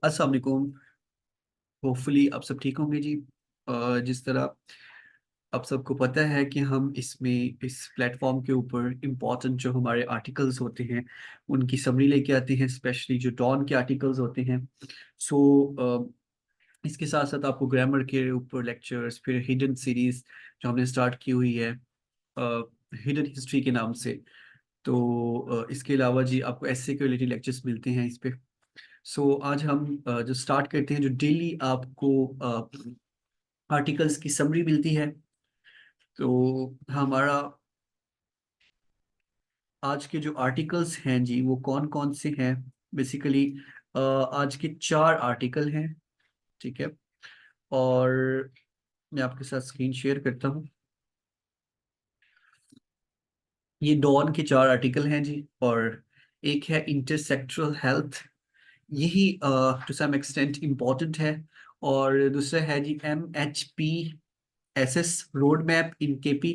अस्सलाम वालेकुम। होपफुली आप सब ठीक होंगे जी। जिस तरह आप सबको पता है कि हम इसमें इस प्लेटफॉर्म के ऊपर इम्पोर्टेंट जो हमारे आर्टिकल्स होते हैं उनकी समरी लेके आते हैं, स्पेशली जो डॉन के आर्टिकल्स होते हैं। सो इसके साथ साथ आपको ग्रामर के ऊपर लेक्चर्स, फिर हिडन सीरीज जो हमने स्टार्ट की हुई है हिडन हिस्ट्री के नाम से। तो इसके अलावा जी आपको एसए के रिलेटेड लेक्चर्स मिलते हैं इस पे। आज हम जो स्टार्ट करते हैं, जो डेली आपको आर्टिकल्स की समरी मिलती है। तो हमारा आज के जो आर्टिकल्स हैं जी वो कौन कौन से हैं। बेसिकली आज के 4 आर्टिकल हैं। ठीक है। और मैं आपके साथ स्क्रीन शेयर करता हूँ। ये डॉन के 4 आर्टिकल हैं जी। और एक है इंटरसेक्टरल हेल्थ, यही टू सम एक्सटेंट इम्पोर्टेंट है। और दूसरा है जी MHPSS रोड मैप इन केपी।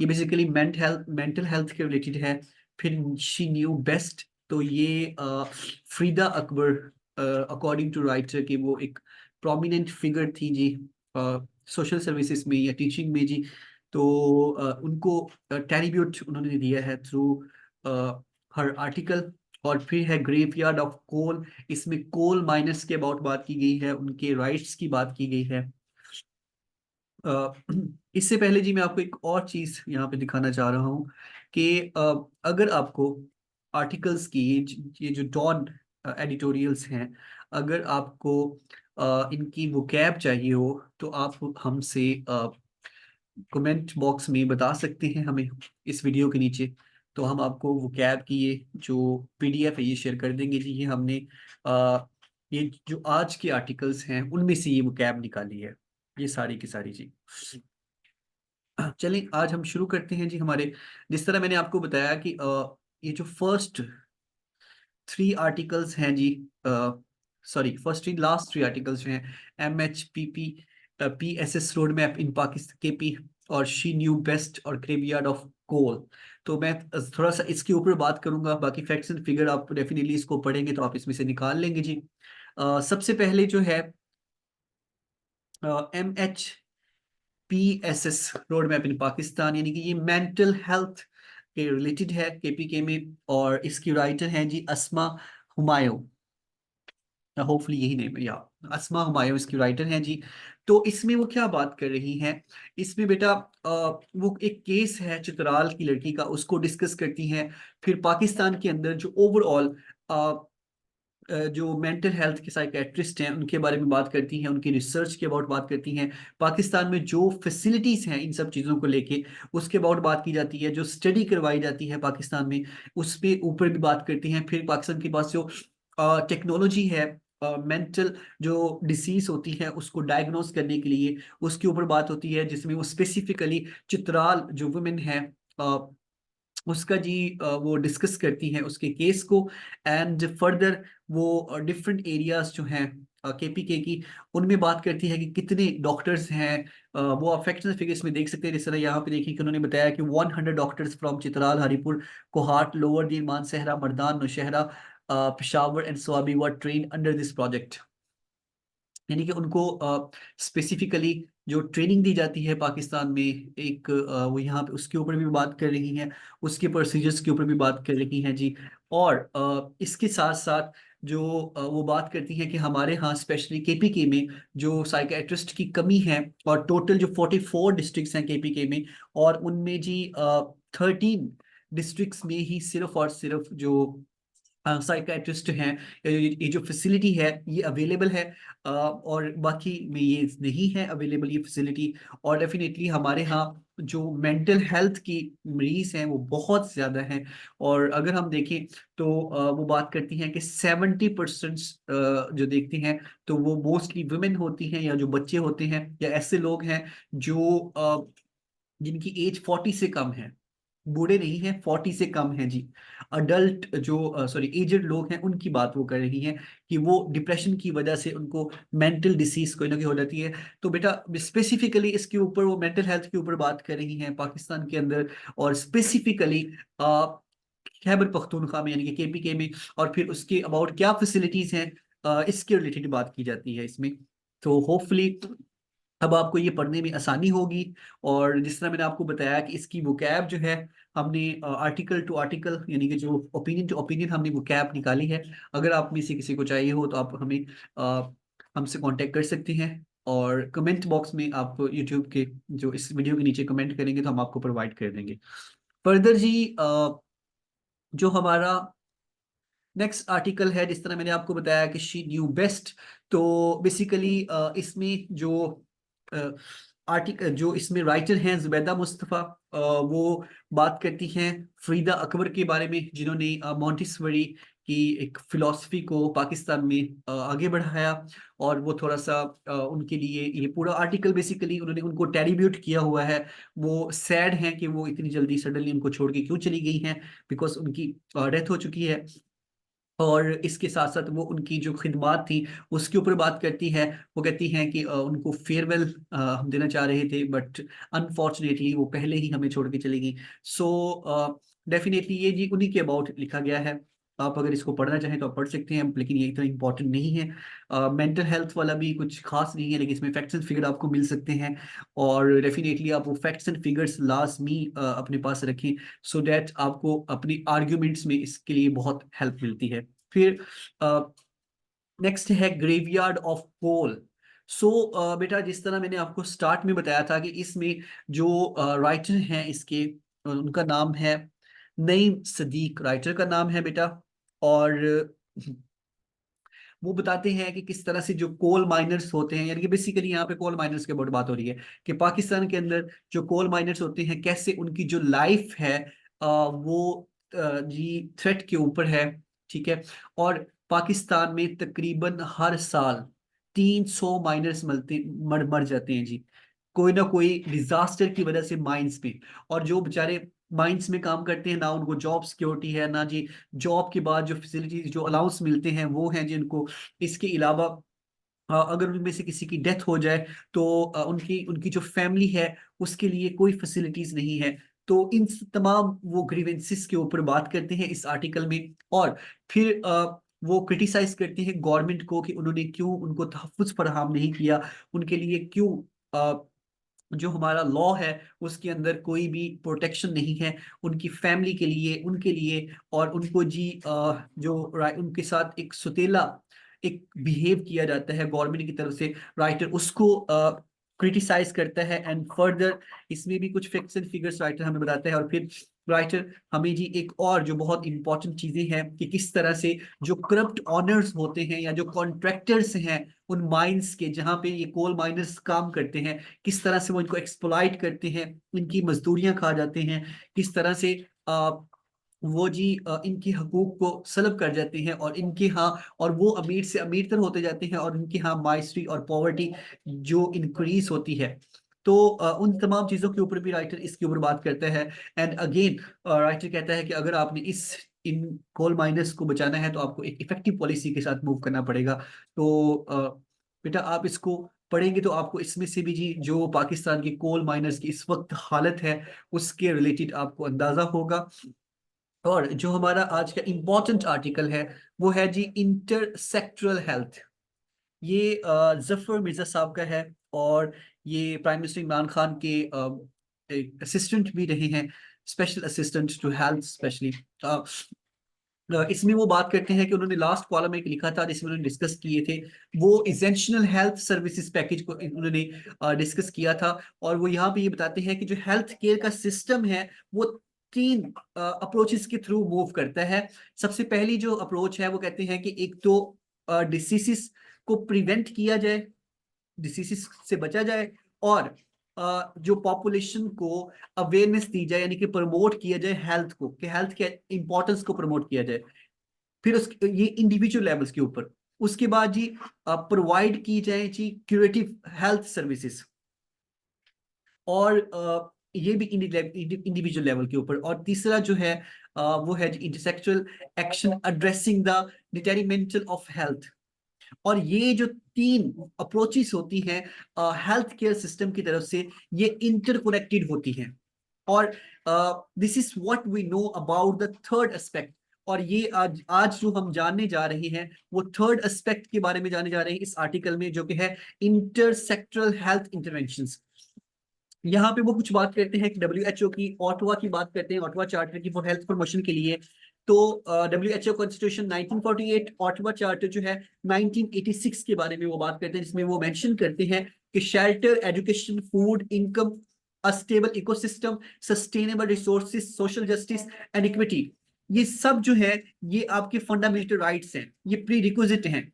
ये बेसिकली मेंटल हेल्थ के रिलेटेड है। फिर शी न्यू बेस्ट, तो ये फ्रीदा अकबर, अकॉर्डिंग टू राइटर, कि वो एक प्रोमिनेंट फिगर थी जी सोशल सर्विसेज में या टीचिंग में जी। तो उनको ट्रिब्यूट उन्होंने दिया है थ्रू हर आर्टिकल। और फिर है ग्रेवयार्ड ऑफ कोल, इसमें कोल माइनस के अबाउट बात की गई है, उनके राइट्स की बात की गई है। अ, इससे पहले जी मैं आपको एक और चीज यहाँ पे दिखाना चाह रहा हूँ कि अगर आपको आर्टिकल्स की ये जो डॉन एडिटोरियल्स हैं, अगर आपको इनकी वोकैब चाहिए हो तो आप हमसे कमेंट बॉक्स में बता सकते हैं हमें इस वीडियो के नीचे। तो हम आपको वोकैब की ये जो पीडीएफ है ये शेयर कर देंगे जी। ये हमने ये जो आज के आर्टिकल्स हैं उनमें से ये वोकैब निकाली है, ये सारी की सारी जी। चलिए आज हम शुरू करते हैं जी। हमारे जिस तरह मैंने आपको बताया कि ये जो फर्स्ट 3 आर्टिकल्स हैं जी, सॉरी फर्स्ट 3 लास्ट 3 आर्टिकल्स जो हैं, MHPPSS रोड मैप इन पाकिस्तान केपी, और शी न्यू बेस्ट, और ग्रेवयार्ड ऑफ कोल। तो मैं थोड़ा सा इसके ऊपर बात करूंगा, बाकी फैक्ट्स एंड फिगर आप डेफिनेटली इसको पढ़ेंगे तो आप इसमें से निकाल लेंगे जी। सबसे पहले जो है MHPSS रोड मैप इन पाकिस्तान, यानी कि ये मेंटल हेल्थ के रिलेटेड है केपीके में। और इसकी राइटर हैं जी अस्मा हुमायूं, होपफुली यही नेम है या अस्मा हुमायूं इसकी राइटर हैं जी। तो इसमें वो क्या बात कर रही हैं, इसमें बेटा वो एक केस है चित्राल की लड़की का, उसको डिस्कस करती हैं। फिर पाकिस्तान के अंदर जो ओवरऑल जो मेंटल हेल्थ के साइकेट्रिस्ट हैं उनके बारे में बात करती हैं, उनकी रिसर्च के अबाउट बात करती हैं। पाकिस्तान में जो फैसिलिटीज हैं इन सब चीज़ों को लेके उसके अबाउट बात की जाती है, जो स्टडी करवाई जाती है पाकिस्तान में उस पे ऊपर भी बात करती हैं। फिर पाकिस्तान के पास जो टेक्नोलॉजी है मेंटल जो डिसीज होती है उसको डायग्नोस करने के लिए, उसके ऊपर बात होती है, जिसमें वो स्पेसिफिकली चित्राल जो वुमेन है उसका जी वो डिस्कस करती हैं उसके केस को। एंड फर्दर वो डिफरेंट एरियाज जो हैं केपीके की, उनमें बात करती है कि कितने डॉक्टर्स हैं। वो आप फैक्ट्स एंड फिगर्स में देख सकते हैं। जिस तरह यहाँ पे देखिए कि उन्होंने बताया कि 100 doctors from Chitral, Haripur, Kohat, lower दीमान, सहरा, Mardan, Nowshera, Peshawar and Swabi were train under this project. यानी कि उनको स्पेसिफिकली जो ट्रेनिंग दी जाती है पाकिस्तान में, एक वो यहाँ पे उसके ऊपर भी बात कर रही हैं, उसके प्रोसीजर्स के ऊपर भी बात कर रही हैं जी। और इसके साथ साथ जो वो बात करती हैं कि हमारे यहाँ स्पेशली केपीके में जो साइकेट्रिस्ट की कमी है, और टोटल जो 44 डिस्ट्रिक्ट्स हैं केपीके में, और उनमें जी 13 डिस्ट्रिक्ट्स में ही सिर्फ और सिर्फ जो साइकेट्रिस्ट हैं, ये जो फैसिलिटी है ये अवेलेबल है। और बाकी में ये नहीं है अवेलेबल ये फैसिलिटी। और डेफिनेटली हमारे यहाँ जो मेंटल हेल्थ की मरीज हैं वो बहुत ज़्यादा हैं। और अगर हम देखें तो वो बात करती हैं कि 70% जो देखते हैं तो वो मोस्टली वुमेन होती हैं, या जो बच्चे होते हैं, या ऐसे लोग हैं जो जिनकी एज 40 से कम है। बूढ़े नहीं हैं, 40 से कम है जी। अडल्ट जो सॉरी एजेड लोग हैं उनकी बात वो कर रही हैं कि वो डिप्रेशन की वजह से उनको मेंटल डिसीज कोई ना कोई हो जाती है। तो बेटा स्पेसिफिकली इसके ऊपर वो मेंटल हेल्थ के ऊपर बात कर रही हैं पाकिस्तान के अंदर, और स्पेसिफिकली खैबर पख्तूनख्वा में यानी कि केपीके में। और फिर उसके अबाउट क्या फैसिलिटीज हैं इसके रिलेटेड बात की जाती है इसमें। तो होपफुली अब आपको ये पढ़ने में आसानी होगी। और जिस तरह मैंने आपको बताया कि इसकी वोकैब जो है, हमने आर्टिकल टू आर्टिकल यानी कि जो ओपिनियन टू ओपिनियन हमने वोकैब निकाली है। अगर आप में से किसी को चाहिए हो तो आप हमें हमसे कांटेक्ट कर सकते हैं, और कमेंट बॉक्स में आप यूट्यूब के जो इस वीडियो के नीचे कमेंट करेंगे तो हम आपको प्रोवाइड कर देंगे। फर्दर जी जो हमारा नेक्स्ट आर्टिकल है, जिस तरह मैंने आपको बताया कि शी न्यू बेस्ट, तो बेसिकली इसमें जो आर्टिकल जो इसमें राइटर हैं जुबैदा मुस्तफ़ा, वो बात करती हैं फरीदा अकबर के बारे में, जिन्होंने मॉन्टेसरी की एक फिलॉसफी को पाकिस्तान में आगे बढ़ाया। और वो थोड़ा सा उनके लिए ये पूरा आर्टिकल बेसिकली उन्होंने उनको टेरिब्यूट किया हुआ है। वो सैड हैं कि वो इतनी जल्दी सडनली उनको छोड़ के क्यों चली गई हैं, बिकॉज उनकी डेथ हो चुकी है। और इसके साथ साथ वो उनकी जो खिदमात थी उसके ऊपर बात करती है। वो कहती हैं कि उनको फेयरवेल हम देना चाह रहे थे, बट अनफॉर्चुनेटली वो पहले ही हमें छोड़ के चली गई। सो डेफिनेटली ये जी उन्हीं के अबाउट लिखा गया है। आप अगर इसको पढ़ना चाहें तो आप पढ़ सकते हैं, लेकिन ये इतना इंपॉर्टेंट नहीं है। मेंटल हेल्थ वाला भी कुछ खास नहीं है, लेकिन इसमें फैक्ट्स एंड फिगर आपको मिल सकते हैं। और डेफिनेटली आप वो फैक्ट्स एंड फिगर्स लाजमी अपने पास रखें, सो दैट आपको अपनी आर्ग्यूमेंट्स में इसके लिए बहुत हेल्प मिलती है। फिर नेक्स्ट है ग्रेवयार्ड ऑफ कोल। सो बेटा, जिस तरह मैंने आपको स्टार्ट में बताया था कि इसमें जो राइटर हैं इसके, उनका नाम है नईम सदीक, राइटर का नाम है बेटा। और वो बताते हैं कि किस तरह से जो कोल माइनर्स होते हैं, यानी कि बेसिकली यहाँ पे कोल माइनर्स के बहुत बात हो रही है कि पाकिस्तान के अंदर जो कोल माइनर्स होते हैं कैसे उनकी जो लाइफ है वो जी थ्रेट के ऊपर है। ठीक है। और पाकिस्तान में तकरीबन हर साल 300 माइनर्स मर जाते हैं जी, कोई ना कोई डिजास्टर की वजह से माइंस में। और जो बेचारे माइंस में काम करते हैं, ना उनको जॉब सिक्योरिटी है, ना जी जॉब के बाद जो फैसिलिटीज जो अलाउंस मिलते हैं वो हैं जिनको। इसके अलावा अगर उनमें से किसी की डेथ हो जाए तो उनकी उनकी जो फैमिली है उसके लिए कोई फैसिलिटीज नहीं है। तो इन तमाम वो ग्रीवेंसेस के ऊपर बात करते हैं इस आर्टिकल में। और फिर वो क्रिटिसाइज करते हैं गवर्नमेंट को कि उन्होंने क्यों उनको तहफ़्फ़ुज़ फराहम नहीं किया, उनके लिए क्यों जो हमारा लॉ है उसके अंदर कोई भी प्रोटेक्शन नहीं है उनकी फैमिली के लिए, उनके लिए। और उनको जी उनके साथ एक सुतेला एक बिहेव किया जाता है गवर्नमेंट की तरफ से, राइटर उसको क्रिटिसाइज करता है। एंड फर्दर इसमें भी कुछ फैक्ट्स एंड फिगर्स राइटर हमें बताता है। और फिर राइटर हमें जी एक और जो बहुत इंपॉर्टेंट चीजें हैं कि किस तरह से जो करप्ट ऑनर्स होते हैं या जो कॉन्ट्रैक्टर्स हैं उन माइंस के, जहां पे ये कोल माइनर्स काम करते हैं, किस तरह से वो इनको एक्सप्लॉइट करते हैं, इनकी मजदूरियां खा जाते हैं, किस तरह से वो जी इनके हकूक को सलब कर जाते हैं और इनके यहाँ, और वो अमीर से अमीर तर होते जाते हैं और इनके यहाँ माइस्ट्री और पॉवर्टी जो इंक्रीज होती है। तो उन तमाम चीजों के ऊपर भी राइटर इसके ऊपर बात करता है। एंड अगेन राइटर कहता है कि अगर आपने इस इन कोल माइनर्स को बचाना है तो आपको एक इफेक्टिव पॉलिसी के साथ मूव करना पड़ेगा। तो बेटा आप इसको पढ़ेंगे तो आपको इसमें से भी जी जो पाकिस्तान के कोल माइनर्स की इस वक्त हालत है उसके रिलेटेड आपको अंदाजा होगा। और जो हमारा आज का इम्पोर्टेंट आर्टिकल है वो है जी इंटरसेक्टरल हेल्थ। ये जफर मिर्जा साहब का है, और ये प्राइम मिनिस्टर इमरान खान के असिस्टेंट भी रहे हैं, special assistant to health specially. इसमें वो बात करते हैं कि उन्होंने लास्ट कॉलम एक लिखा था जिसमें उन्होंने डिस्कस किए थे वो इसेंशियल हेल्थ सर्विसेज पैकेज को उन्होंने डिस्कस किया था। और वो यहाँ पे ये बताते हैं कि जो हेल्थ केयर का सिस्टम है वो तीन अप्रोचेस के थ्रू मूव करता है। सबसे पहली जो अप्रोच है वो कहते हैं कि एक तो डिसीजेस को प्रिवेंट किया जाए, डिसीजेस से बचा जाए, और जो पॉपुलेशन को अवेयरनेस दी जाए, यानी कि प्रमोट किया जाए हेल्थ को, कि हेल्थ के इंपॉर्टेंस को प्रमोट किया जाए। फिर उस ये इंडिविजुअल लेवल्स के ऊपर। उसके बाद जी प्रोवाइड की जाए जी क्यूरेटिव हेल्थ सर्विसेज, और ये भी इंडिविजुअल लेवल के ऊपर। और तीसरा जो है वो है intersectoral action addressing the detrimental of health. और ये जो तीन अप्रोचेस होती हैं हेल्थ केयर सिस्टम की तरफ से, ये इंटरकनेक्टेड होती हैं। और this is what we know about the third aspect, और ये आज जो हम जानने जा रहे हैं वो थर्ड एस्पेक्ट के बारे में जानने जा रहे हैं इस आर्टिकल में, जो कि है इंटरसेक्टरल हेल्थ इंटरवेंशंस। यहाँ पे वो कुछ बात करते हैं कि WHO की ऑटवा की बात करते हैं, ऑटवा चार्टर की फॉर हेल्थ प्रमोशन के लिए। तो WHO कॉन्स्टिट्यूशन 1948, ऑटवा चार्टर जो है 1986 के बारे में वो बात करते हैं, जिसमें वो मेंशन करते हैं कि shelter, education, food, income, a stable ecosystem, sustainable resources, social justice and equity, ये सब जो है ये आपके फंडामेंटल राइट्स हैं, ये प्री रिक्विजिट हैं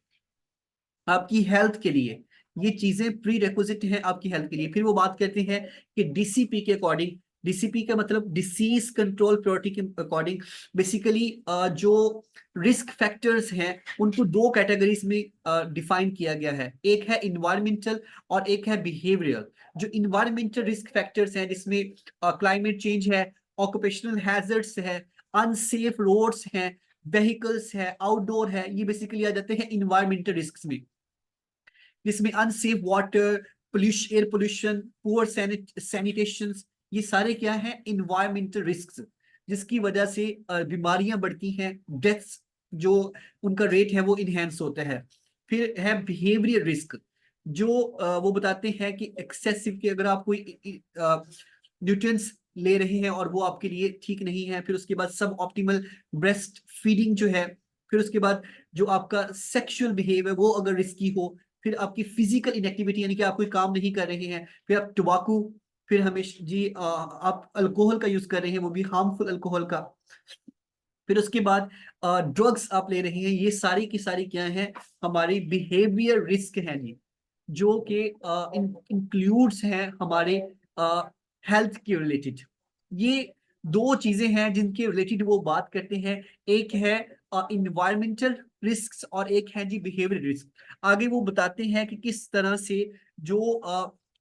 आपकी हेल्थ के लिए। ये चीजें प्री रिक्विजिट हैं आपकी हेल्थ के लिए। फिर वो बात करते हैं कि DCP के अकॉर्डिंग, DCP का मतलब डिसीज कंट्रोल प्रायोरिटी के अकॉर्डिंग, बेसिकली जो रिस्क फैक्टर्स हैं उनको दो कैटेगरीज में डिफाइन किया गया है। एक है इन्वायरमेंटल और एक है बिहेवियरल। जो इन्वायरमेंटल रिस्क फैक्टर्स हैं जिसमें क्लाइमेट चेंज है, ऑक्यूपेशनल हैजर्ड्स है, अनसेफ रोड्स हैं, व्हीकल्स है, आउटडोर है, ये बेसिकली आ जाते हैं इन्वायरमेंटल रिस्क में, जिसमें unsafe water, pollution, air pollution, poor sanitation, ये सारे क्या है इन्वायरमेंटल रिस्क, जिसकी वजह से बीमारियां बढ़ती हैं, डेथ्स जो उनका रेट है वो इनहेंस होता है। फिर है बिहेवियर रिस्क, जो वो बताते हैं कि एक्सेसिव के अगर आप कोई न्यूट्रिएंट्स ले रहे हैं और वो आपके लिए ठीक नहीं है। फिर उसके बाद सब ऑप्टिमल ब्रेस्ट फीडिंग जो है। फिर उसके बाद जो आपका सेक्सुअल बिहेवियर वो अगर रिस्की हो। फिर आपकी फिजिकल इनएक्टिविटी, यानी कि आप कोई काम नहीं कर रहे हैं। फिर आप टोबाकू, फिर हमेशा जी आप अल्कोहल का यूज कर रहे हैं, वो भी हार्मफुल अल्कोहल का। फिर उसके बाद ड्रग्स आप ले रहे हैं, ये सारी की सारी क्या है हमारी बिहेवियर रिस्क है जी, जो कि इंक्लूड्स हैं हमारे हेल्थ के रिलेटेड। ये दो चीजें हैं जिनके रिलेटेड वो बात करते हैं। एक है इन्वायरमेंटल रिस्क और एक है जी बिहेवियर रिस्क। आगे वो बताते हैं कि किस तरह से जो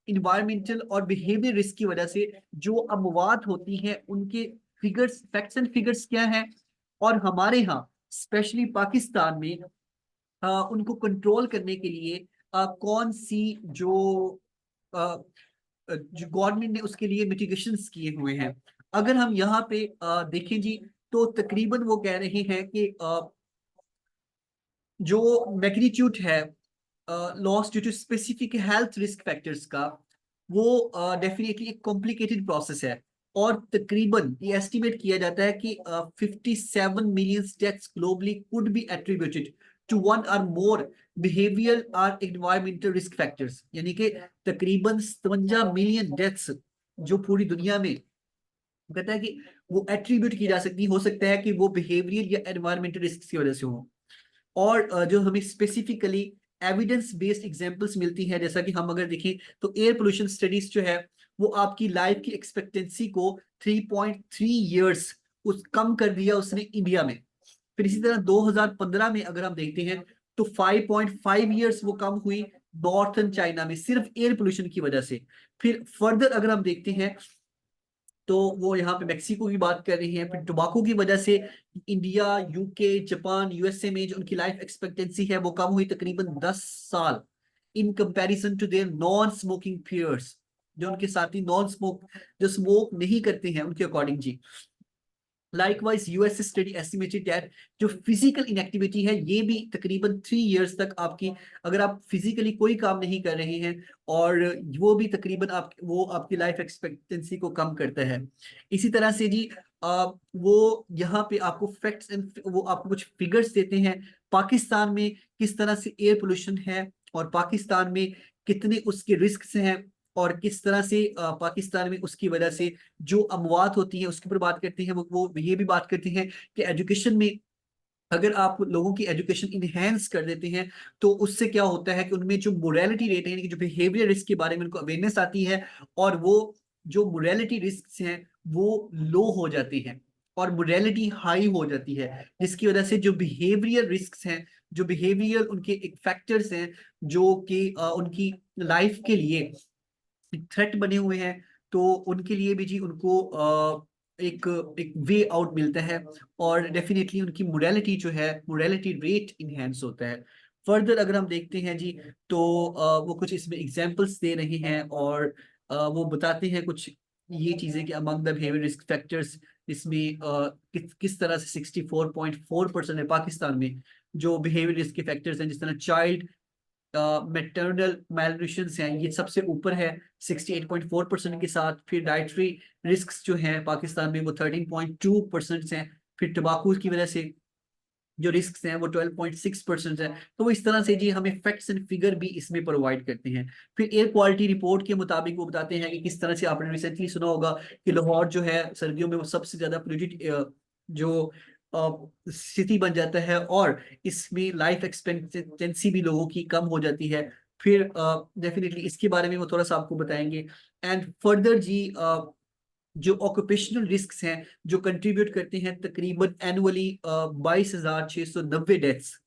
इन्वायरमेंटल और बिहेवियर रिस्क की वजह से जो अमवात होती हैं उनके फिगर्स, फैक्ट्स एंड फिगर्स क्या हैं, और हमारे यहाँ स्पेशली पाकिस्तान में उनको कंट्रोल करने के लिए कौन सी जो गवर्नमेंट ने उसके लिए मिटिगेशंस किए हुए हैं। अगर हम यहाँ पे देखें जी, तो तकरीबन वो कह रहे हैं कि जो मैग्नीट्यूड है loss due to specific health risk factors का, वो डेफिनेटली एक कॉम्प्लिकेटेड प्रोसेस है। और तकरीबन ये एस्टिमेट किया जाता है कि 57 million deaths globally could be attributed to one or more behaviour or environmental risk factors, यानी कि तकरीबन 57 मिलियन डेथ्स जो पूरी दुनिया में कहता है कि वो एट्रीब्यूट की जा सकती, हो सकता है कि वो बिहेवियर या एनवायरमेंटल रिस्क की वजह से हो। और जो हमें स्पेसिफिकली एविडेंस बेस्ड एग्जांपल्स मिलती है, जैसा कि हम अगर देखें तो एयर पोल्यूशन स्टडीज जो है वो आपकी लाइफ की एक्सपेक्टेंसी को 3.3 इयर्स उस कम कर दिया उसने इंडिया में। फिर इसी तरह 2015 में अगर हम देखते हैं तो 5.5 इयर्स वो कम हुई नॉर्थन चाइना में, सिर्फ एयर पोल्यूशन की वजह से। फिर फर्दर अगर हम देखते हैं तो वो यहाँ पे मेक्सिको की बात कर रही हैं। फिर टोबाको की वजह से इंडिया, UK, जापान, USA में जो उनकी लाइफ एक्सपेक्टेंसी है वो कम हुई तकरीबन 10 साल in comparison to their non smoking peers, जो उनके साथी नॉन स्मोक, जो स्मोक नहीं करते हैं उनके अकॉर्डिंग जी। Likewise US study estimated that जो फिजिकल इनएक्टिविटी है ये भी तकरीबन 3 इयर्स तक आपकी, अगर आप फिजिकली कोई काम नहीं कर रहे हैं, और वो भी तकरीबन आप वो आपकी लाइफ एक्सपेक्टेंसी को कम करता है। इसी तरह से जी वो यहाँ पे आपको फैक्ट्स एंड वो आपको कुछ फिगर्स देते हैं पाकिस्तान में किस तरह से एयर पोल्यूशन है, और पाकिस्तान में कितने उसके रिस्क हैं, और किस तरह से पाकिस्तान में उसकी वजह से जो अमवात होती है उसके ऊपर बात करते हैं। वो ये भी बात करते हैं कि एजुकेशन में अगर आप लोगों की एजुकेशन इनहेंस कर देते हैं तो उससे क्या होता है कि उनमें जो मोरालिटी रेट है, यानी कि जो बिहेवियर रिस्क के बारे में उनको अवेयरनेस आती है, और वो जो मोरालिटी रिस्क हैं वो लो हो जाती हैं और मोरालिटी हाई हो जाती है, जिसकी वजह से जो बिहेवियर रिस्क हैं, जो बिहेवियर उनके एक फैक्टर्स हैं जो कि उनकी लाइफ के लिए थ्रेट बने हुए हैं, तो उनके लिए भी जी उनको एक एक वे आउट मिलता है, और डेफिनेटली उनकी मोरालिटी जो है, मोरालिटी रेट इनहेंस होता है। फर्दर अगर हम देखते हैं जी, तो वो कुछ इसमें एग्जांपल्स दे रहे हैं, और वो बताते हैं कुछ ये चीजें कि among the behaviour risk factors इसमें किस तरह से 64.4% है पाकिस्तान में जो बिहेवियर रिस्क के फैक्टर्स हैं, जिस तरह चाइल्ड मैटरनल मैलन्यूट्रिशन हैं, ये सबसे ऊपर है 68.4% के साथ। फिर डाइटरी रिस्क जो हैं पाकिस्तान में वो 13.2% हैं। फिर टबाकू की वजह से जो रिस्क हैं वो 12.6% है। तो वो इस तरह से जी हमें फैक्ट्स एंड फिगर भी इसमें प्रोवाइड करते हैं। फिर एयर क्वालिटी रिपोर्ट के मुताबिक वो बताते हैं कि किस तरह से, आपने रिसेंटली सुना होगा कि लाहौर जो है सर्दियों में वो सबसे ज्यादा पोल्यूटेड जो सिटी बन जाता है, और इसमें लाइफ एक्सपेक्टेंसी भी लोगों की कम हो जाती है। फिर डेफिनेटली इसके बारे में वो थोड़ा सा आपको बताएंगे। एंड फर्दर जी जो ऑक्यूपेशनल रिस्क हैं जो कंट्रीब्यूट करते हैं तकरीबन एनुअली 22,690 डेथ्स।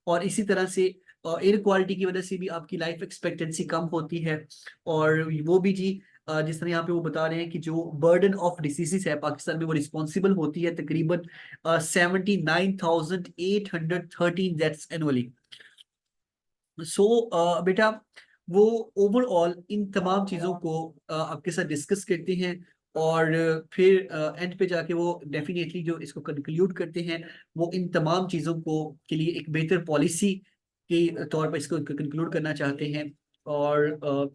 और इसी तरह से एयर क्वालिटी की वजह से भी आपकी लाइफ एक्सपेक्टेंसी कम होती है। और वो भी जी जिस तरह यहाँ पे वो बता रहे हैं कि जो बर्डन ऑफ डिसीजेस है पाकिस्तान में वो रिस्पॉन्सिबल होती है तकरीबन 79,813 डेथ्स एनुअली। सो बेटा वो ओवरऑल इन तमाम चीज़ों को आपके साथ डिस्कस करते हैं। और फिर एंड पे जाके वो डेफिनेटली जो इसको कंक्लूड करते हैं, वो इन तमाम चीज़ों को के लिए एक बेहतर पॉलिसी के तौर पर इसको कंक्लूड करना चाहते हैं। और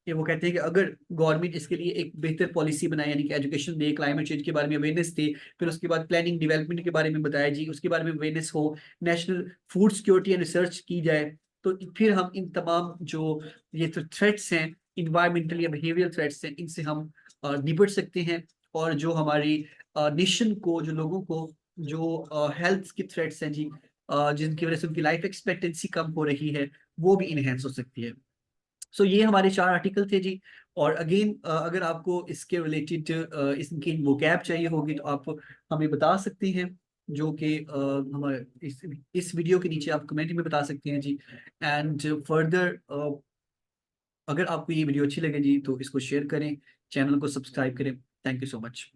ये वो कहते हैं कि अगर गवर्नमेंट इसके लिए एक बेहतर पॉलिसी बनाए, यानी कि एजुकेशन दे, क्लाइमेट चेंज के बारे में अवेयरनेस दे, फिर उसके बाद प्लानिंग डेवलपमेंट के बारे में बताया जी, उसके बारे में अवेयरनेस हो, national food security and research की जाए, तो फिर हम इन तमाम जो ये तो थ्रेट्स हैं, इन्वायरमेंटल या बिहेवियर थ्रेट्स हैं, इनसे हम निपट सकते हैं। और जो हमारी नेशन को, जो लोगों को जो हेल्थ की थ्रेट्स हैं जी, जिनकी वजह से उनकी लाइफ एक्सपेक्टेंसी कम हो रही है, वो भी इनहेंस हो सकती है। सो ये हमारे 4 आर्टिकल थे जी। और अगेन अगर आपको इसके रिलेटेड इसकी वोकैब चाहिए होगी तो आप हमें बता सकते हैं, जो कि हमारे इस वीडियो के नीचे आप कमेंट में बता सकते हैं जी। एंड फर्दर अगर आपको ये वीडियो अच्छी लगे जी तो इसको शेयर करें, चैनल को सब्सक्राइब करें। Thank you so much.